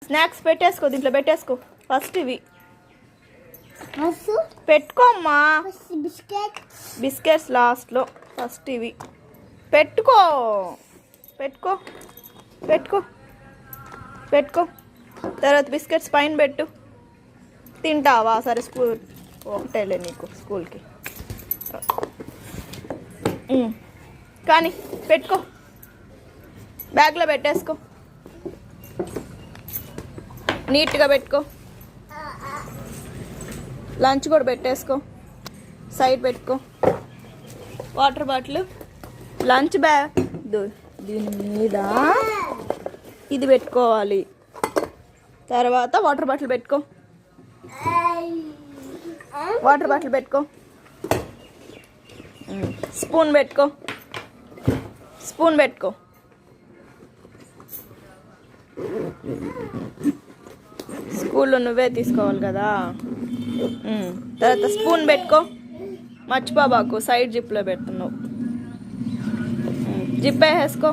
Snacks పెట్టేసుకో, దీంట్లో పెట్టేసుకో first. ఇవి పెట్టుకోమ్మా, biscuits లాస్ట్లో. ఫస్ట్ ఇవి పెట్టుకో పెట్టుకో పెట్టుకో పెట్టుకో. తర్వాత బిస్కెట్స్ పైన పెట్టు. తింటావా? సరే, స్కూల్ ఒకటేలే నీకు స్కూల్కి. కానీ పెట్టుకో, బ్యాగ్లో పెట్టేసుకో, నీట్గా పెట్టుకో. లంచ్ కూడా పెట్టేసుకో, సైడ్ పెట్టుకో. వాటర్ బాటిల్, లంచ్ బ్యాగ్ దీని మీద ఇది పెట్టుకోవాలి. తర్వాత వాటర్ బాటిల్ పెట్టుకో, వాటర్ బాటిల్ పెట్టుకో. స్పూన్ పెట్టుకో, స్పూన్ పెట్టుకో. స్కూల్లో నువ్వే తీసుకోవాలి కదా. తర్వాత స్పూన్ పెట్టుకో, మర్చిపోబాకు, సైడ్ జిప్లో పెడుతున్నావు. జిప్ వేసేసుకో.